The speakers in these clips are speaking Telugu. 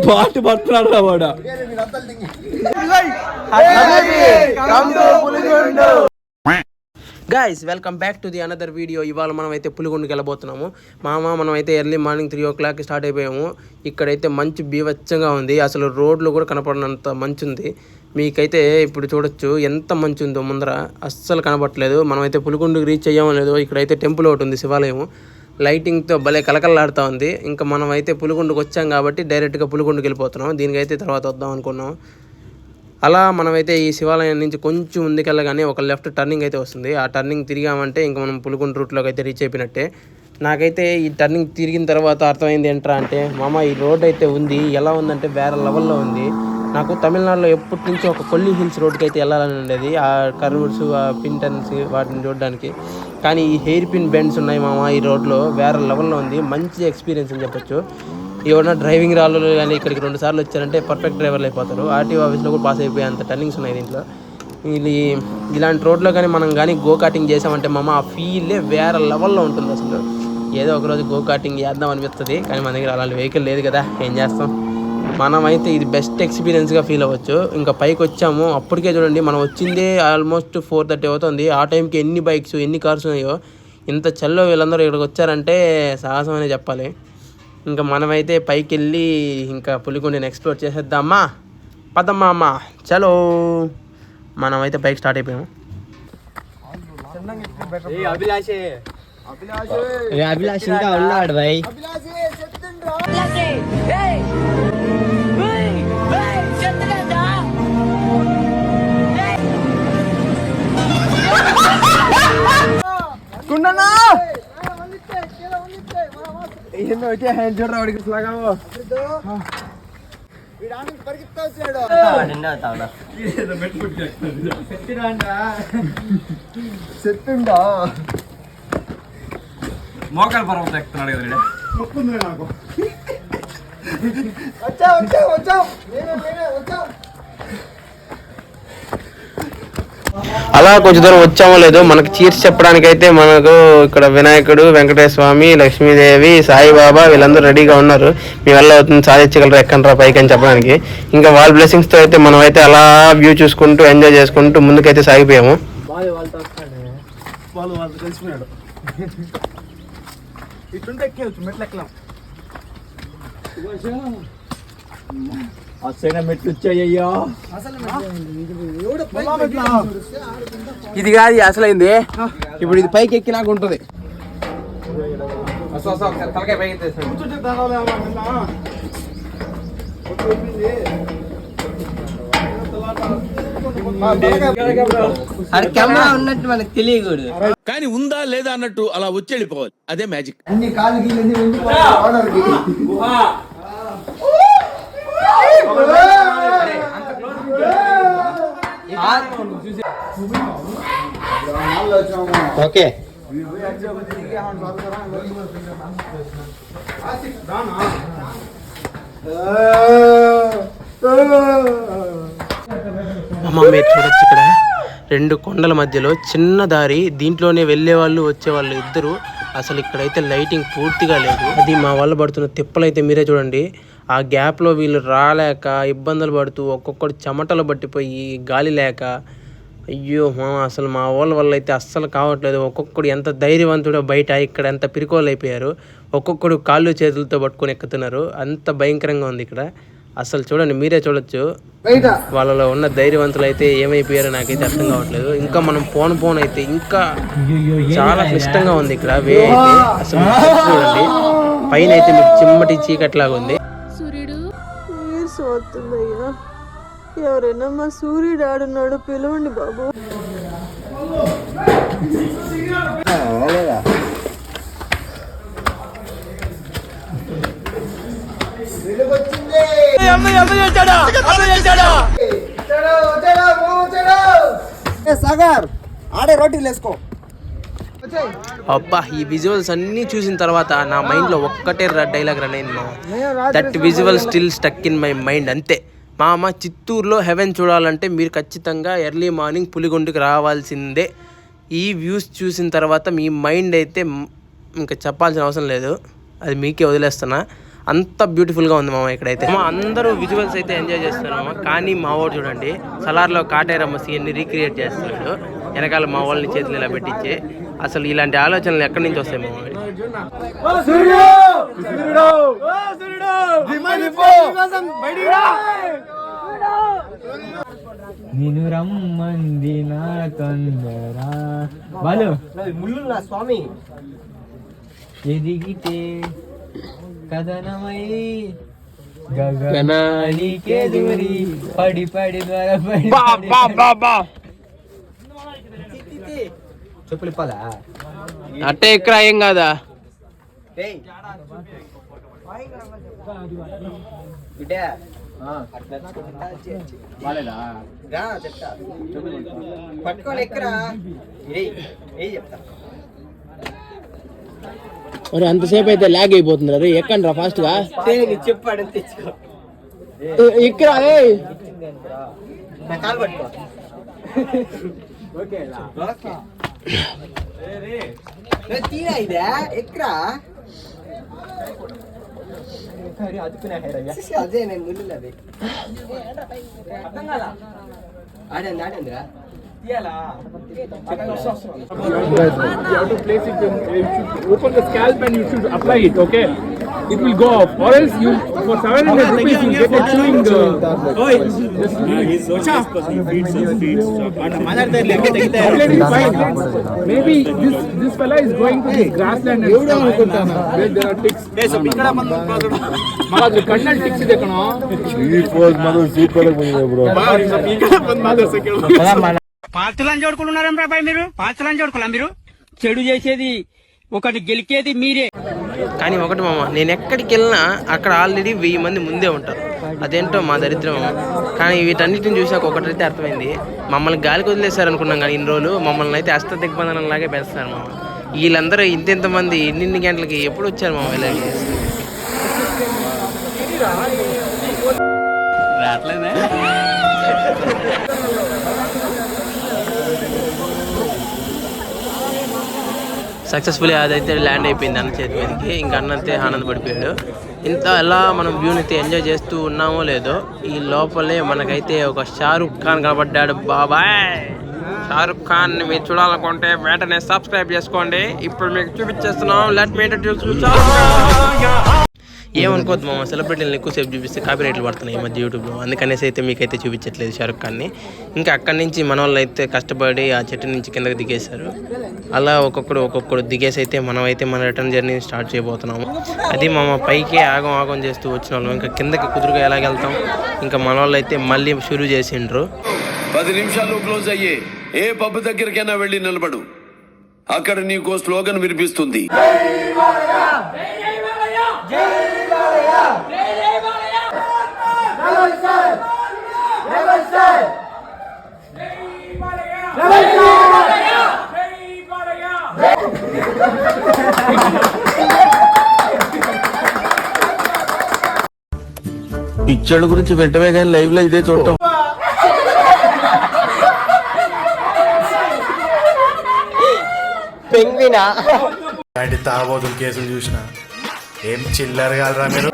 పాటు పడుతున్నాడు రా వాడు. Guys welcome back to the another video. ఇవాళ మనం అయితే పులిగొండకి వెళ్ళబోతున్నాము. మనం అయితే ఎర్లీ మార్నింగ్ 3 o'clock స్టార్ట్ అయిపోయాము. ఇక్కడైతే మంచు బీభత్సంగా ఉంది. అసలు రోడ్లు కూడా కనపడినంత మంచు ఉంది. మీకైతే ఇప్పుడు చూడొచ్చు ఎంత మంచు ఉందో ముందర, అస్సలు కనపడట్లేదు. మనమైతే పులిగొండకి రీచ్ అయ్యామో లేదో. ఇక్కడైతే టెంపుల్ ఒకటి ఉంది, శివాలయం. లైటింగ్తో భలే కలకలలాడుతూ ఉంది. ఇంకా మనం అయితే పులిగొండకి వచ్చాం కాబట్టి డైరెక్ట్గా పులిగొండకి వెళ్ళిపోతున్నాం. దీనికైతే తర్వాత వద్దాం అనుకున్నాం. అలా మనమైతే ఈ శివాలయం నుంచి కొంచెం ముందుకెళ్ళగానే ఒక లెఫ్ట్ టర్నింగ్ అయితే వస్తుంది. ఆ టర్నింగ్ తిరిగామంటే ఇంకా మనం పులిగొండ రూట్లోకి అయితే రీచ్ అయిపోయినట్టే. నాకైతే ఈ టర్నింగ్ తిరిగిన తర్వాత అర్థమైంది ఏంట్రా అంటే, మామ ఈ రోడ్ అయితే ఉంది, ఎలా ఉందంటే వేరే లెవెల్లో ఉంది. నాకు తమిళనాడులో ఎప్పటి నుంచో ఒక కొల్లి హిల్స్ రోడ్కి అయితే వెళ్ళాలని ఉండేది, ఆ కర్వ్స్, ఆ పిన్ టర్న్స్ వాటిని చూడడానికి. కానీ ఈ హెయిర్ పిన్ బెండ్స్ ఉన్నాయి మామ ఈ రోడ్లో, వేరే లెవెల్లో ఉంది. మంచి ఎక్స్పీరియన్స్ అని చెప్పొచ్చు. ఏమన్నా డ్రైవింగ్ రాళ్ళు కానీ ఇక్కడికి 2 సార్లు వచ్చారంటే పర్ఫెక్ట్ డ్రైవర్లు అయిపోతారు. ఆర్టీఓ ఆఫీస్లో కూడా పాస్ అయిపోయే అంత టర్నింగ్స్ ఉన్నాయి దీంట్లో. ఇలాంటి రోడ్లో కానీ మనం కానీ గో కార్టింగ్ చేసామంటే మామ ఆ ఫీలే వేరే లెవెల్లో ఉంటుంది. అసలు ఏదో ఒకరోజు గో కార్టింగ్ చేద్దాం అనిపిస్తుంది, కానీ మన దగ్గర అలాంటి వెహికల్ లేదు కదా, ఏం చేస్తాం. మనమైతే ఇది బెస్ట్ ఎక్స్పీరియన్స్గా ఫీల్ అవ్వచ్చు. ఇంకా పైకి వచ్చాము, అప్పటికే చూడండి మనం వచ్చిందే ఆల్మోస్ట్ 4:30 అవుతుంది. ఆ టైంకి ఎన్ని బైక్స్ ఎన్ని కార్స్ ఉన్నాయో. ఇంత చల్లో వీళ్ళందరూ ఇక్కడికి వచ్చారంటే సాహసం అనే చెప్పాలి. ఇంకా మనమైతే పైకి వెళ్ళి ఇంకా పులిగొండని ఎక్స్ప్లోర్ చేసేద్దామా, పదమ్మా అమ్మ చలో. మనమైతే బైక్ స్టార్ట్ అయిపోయాము. అభిలాష్ ఇంకా ఉన్నాడు భయ్. మోకాలు పర్వతం ఎక్కుతున్నాడు కదా. అలా కొంచెం దూరం వచ్చామో లేదో మనకు చీర్స్ చెప్పడానికైతే మనకు ఇక్కడ వినాయకుడు, వెంకటేశ్వర స్వామి, లక్ష్మీదేవి, సాయిబాబా వీళ్ళందరూ రెడీగా ఉన్నారు. మీ వల్ల అవుతుంది, సాధించగలరు, ఎక్కండ్రా పైకి అని చెప్పడానికి. ఇంకా వాళ్ళ బ్లెస్సింగ్స్తో అయితే మనం అయితే అలా వ్యూ చూసుకుంటూ ఎంజాయ్ చేసుకుంటూ ముందుకైతే సాగిపోయాము. మెట్లు వచ్చాయ్యో. ఇది కాదు అసలైంది, ఇప్పుడు ఇది పైకి ఎక్కినాక ఉంటుంది. తలకాయ పైకి కెమెరా ఉన్నట్టు మనకు తెలియకూడదు, కానీ ఉందా లేదా అన్నట్టు అలా వచ్చి వెళ్ళిపోవాలి. అదే మ్యాజిక్. ఓకే అమ్మ మీరు చూడొచ్చు, ఇక్కడ 2 కొండల మధ్యలో చిన్న దారి, దీంట్లోనే వెళ్ళే వాళ్ళు వచ్చేవాళ్ళు ఇద్దరు. అసలు ఇక్కడైతే లైటింగ్ పూర్తిగా లేదు. అది మా వాళ్ళు పడుతున్న తిప్పలైతే మీరే చూడండి. ఆ గ్యాప్లో వీళ్ళు రాలేక ఇబ్బందులు పడుతూ ఒక్కొక్కడు చెమటలు పట్టిపోయి గాలి లేక, అయ్యో అసలు మా వాళ్ళ వల్ల అయితే అస్సలు కావట్లేదు. ఒక్కొక్కడు ఎంత ధైర్యవంతుడో బయట, ఇక్కడ ఎంత పిరికోళ్ళు అయిపోయారు. ఒక్కొక్కడు కాళ్ళు చేతులతో పట్టుకొని ఎక్కుతున్నారు. అంత భయంకరంగా ఉంది ఇక్కడ. అసలు చూడండి మీరే చూడొచ్చు, వాళ్ళలో ఉన్న ధైర్యవంతులు అయితే ఏమైపోయారో నాకైతే అర్థం కావట్లేదు. ఇంకా మనం పోను అయితే ఇంకా చాలా క్లిష్టంగా ఉంది ఇక్కడ వే అయితే. అసలు చూడండి పైన అయితే మీకు చిమ్మటి చీకట్లాగా ఉంది. సూర్యుడు వస్తుందయ్యా, ఎవరైనా మా సూర్యుడు ఆడున్నాడు, పిలవండి బాబు. సాగర్ ఆడే రోటీలు వేసుకో. అబ్బా ఈ విజువల్స్ అన్నీ చూసిన తర్వాత నా మైండ్లో ఒక్కటే డైలాగ్ రన్ అయింది, that visual still stuck in my mind. అంతే మామ, చిత్తూరులో హెవెన్ చూడాలంటే మీరు ఖచ్చితంగా ఎర్లీ మార్నింగ్ పులిగొండకి రావాల్సిందే. ఈ వ్యూస్ చూసిన తర్వాత మీ మైండ్ అయితే ఇంకా చెప్పాల్సిన అవసరం లేదు, అది మీకే వదిలేస్తున్నా. అంత బ్యూటిఫుల్గా ఉంది మామ ఇక్కడైతే. అందరూ విజువల్స్ అయితే ఎంజాయ్ చేస్తున్నాము. కానీ మా వాడు చూడండి సలార్లో కాటేరమ్మ సీన్ని రీక్రియేట్ చేస్తున్నాడు. వెనకాల మా వాళ్ళని చేతులు ఇలా పెట్టించి. అసలు ఇలాంటి ఆలోచనలు ఎక్కడి నుంచి వస్తాయి మా వాడికి? నేను రమ్మంది నా తొందరా బాలు ముళ్ళు నా స్వామి ఎదిగితే కథనమై గగనానికే దూరి పడి పడి చెప్పులు ఇప్పాలా అట్టే ఇక్కడ ఏం కాదా? పట్టుకోవాలి ఎక్కరా చెప్తా మరి అంతసేపు అయితే లాగ్ అయిపోతుంది రే. ఎక్కండి రా ఫాస్ట్ గా. చెప్పాడు తెచ్చుకో ఇక్కడ కాలు పట్టుకో. తీరా ఇదే ఎక్కరా అదే నేను ముళ్ళు అది ఆడండి ఆడండిరా You have to place it. You should open the scalp and you should apply it. Okay, it will go off. Or else you for 700 rupees you get a chewing. Maybe this fella is going to this grassland and where there are ticks. Malad kannal ticks ide kano. Sweet was madu sweet pala bunde bro. Ikada band madu second. పాల్తులని చూడుకున్నారా బాయ్? మీరు పాల్తులని చూడుకోలే. మీరు చెడు చేసేది ఒకటి, గెలికేది మీరే. కానీ ఒకటి మామ, నేను ఎక్కడికి వెళ్ళినా అక్కడ ఆల్రెడీ 1000 మంది ముందే ఉంటారు. అదేంటో మా దరిద్రం. కానీ వీటన్నిటిని చూసాక ఒకటైతే అర్థమైంది, మమ్మల్ని గాలికి వదిలేశారు అనుకున్నాం కానీ ఇన్ని రోజులు మమ్మల్ని అయితే అష్ట దిగ్బంధనంలాగే పెంచుతారు మామ. వీళ్ళందరూ ఇంతెంతమంది ఇన్ని గంటలకి ఎప్పుడు వచ్చారు మామ ఇలాగే? రావట్లేదే. సక్సెస్ఫుల్లీ అదైతే ల్యాండ్ అయిపోయింది అన్న చేతి మీదకి. ఇంకా అన్నంతే ఆనందపడిపోయాడు. ఇంత ఎలా మనం వ్యూని అయితే ఎంజాయ్ చేస్తూ ఉన్నామో లేదో, ఈ లోపలే మనకైతే ఒక షారుఖ్ ఖాన్ కనబడ్డాడు. బాబాయ్ షారుఖ్ ఖాన్ మీరు చూడాలనుకుంటే వెంటనే సబ్స్క్రైబ్ చేసుకోండి. ఇప్పుడు మీకు చూపించేస్తున్నాం. లెట్ మీ ఇంట్రడ్యూస్ ఏమనుకోవద్దు మామ, సెలబ్రిటీలను ఎక్కువసేపు చూపిస్తే కాపీ రైట్లు పడుతున్నాయి ఈ మధ్య యూట్యూబ్లో. అందుకనేసి అయితే మీకైతే చూపించట్లేదు షారుఖ్ ఖాన్ని. ఇంకా అక్కడి నుంచి మన వాళ్ళు అయితే కష్టపడి ఆ చెట్టు నుంచి కిందకి దిగేశారు. అలా ఒక్కొక్కడు దిగేసి అయితే మనం అయితే మన రిటర్న్ జర్నీ స్టార్ట్ చేయబోతున్నాము. అది మామ పైకే ఆగం చేస్తూ వచ్చిన వాళ్ళం. ఇంకా కిందకి కుదురుగా ఎలాగెళ్తాం? ఇంకా మన వాళ్ళు అయితే మళ్ళీ షురూ చేసిండ్రు. 10 నిమిషాల్లో క్లోజ్ అయ్యే ఏ పబ్ దగ్గరికైనా వెళ్ళి నిలబడు. అక్కడ నీకో స్లోగన్ వినిపిస్తుంది. పిచ్చోళ్ళ గురించి వెంటనే కానీ లైవ్ లో ఇదే చూడటం. పెంగ్వినా ఇలాంటి తాగబోతుల కేసులు చూసిన ఏం చిల్లర కాదురా మీరు.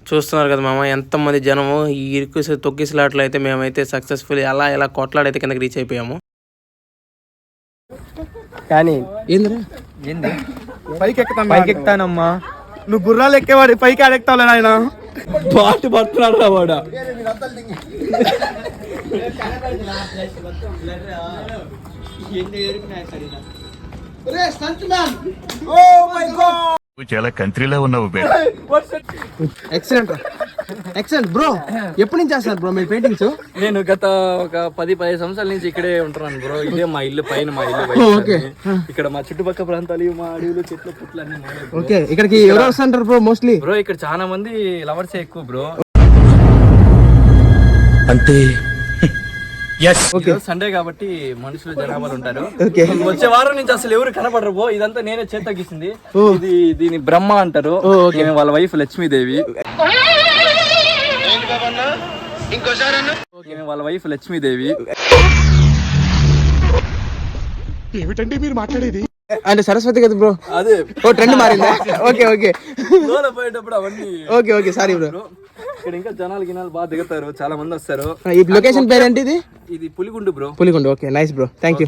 చూస్తున్నారు కదా మామ ఎంతమంది జనము. ఈ ఇరుకు తొక్కిసలాట్లో అయితే మేమైతే సక్సెస్ఫుల్ ఎలా కొట్లాడైతే కిందకి రీచ్ అయిపోయాము. కానీ ఏంద్రా పైకి ఎక్కుతానమ్మా. నువ్వు గుర్రాలు ఎక్కేవాడి పైకి ఆడెక్తావులే నాయన. పాటు పడుతున్నాడు రా వాడు. చాలా కంట్రీలో ఉన్నావు. Excellent bro. ఎప్పటి నుంచి చేస్తున్నారు బ్రో మీరు పెయింటింగ్స్? నేను గత ఒక 10-15 సంవత్సరాల నుంచి ఇక్కడే ఉంటున్నాను బ్రో. ఇదే మా ఇల్లు పైన మా ఇల్లు. ఇక్కడ మా చుట్టుపక్కల ప్రాంతాలు, మా అడవులు, చెట్లు, పుట్లు అన్ని. ఓకే, ఇక్కడికి ఎవరు వస్తుంటారు బ్రో మోస్ట్లీ? బ్రో ఇక్కడ చాలా మంది లవర్సే ఎక్కువ బ్రో. అంటే సండే కాబట్టి మనుషులు జనాభాలు ఉంటారు. ఓకే. వచ్చే వారం నుంచి అసలు ఎవరు కనపడరు పో. ఇదంతా నేనే చేత తగ్గిస్తుంది. ఇది దీని బ్రహ్మ అంటారు. ఈమె వాళ్ళ వైఫ్ లక్ష్మీదేవి. ఈమె వాళ్ళ వైఫ్ లక్ష్మీదేవి. ఏమిటండి మీరు మాట్లాడేది? అంటే సరస్వతి కదా బ్రో. అదే ట్రెండ్ మారిందా? ఓకే ఓకే లోన పోయేటప్పుడు అవన్నీ. Okay okay sorry bro. ఇక్కడ ఇంకా జనాలు గినాలు బాగా దిగుతారు, చాలా మంది వస్తారు. ఈ లొకేషన్ పేరు ఏంటి? ఇది Puligundu bro. Puligundu. Okay nice bro, thank you.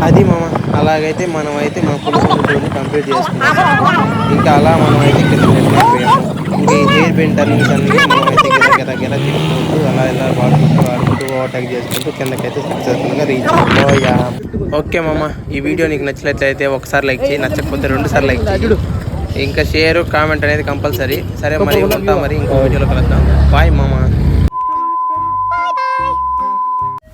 అది మామ, అలాగైతే మనం అయితే మా పులిగుండు కంప్లీట్ చేసుకున్నాం. ఇంకా అలా మనం అయితే కింద వెళ్ళిపోయాము. ఇంకా ఈ హెయిర్ బెండ్ టర్నింగ్స్ అన్ని మనం అయితే గిర తిప్పుకుంటూ అలా ఇలా వాడుకుంటూ ఓవర్టేక్ చేసుకుంటూ కిందకైతే సక్సెస్ఫుల్గా రీచ్ అయిపోయాం. ఓకే మామ, ఈ వీడియో నీకు నచ్చినట్లయితే ఒకసారి లైక్ చేయి, నచ్చకపోతే 2 సార్లు లైక్ చేయి. ఇంకా షేర్ కామెంట్ అనేది కంపల్సరీ. సరే మరి ఉంటా, మరి ఇంకో వీడియోలో కలుద్దాం. బాయ్ మామ.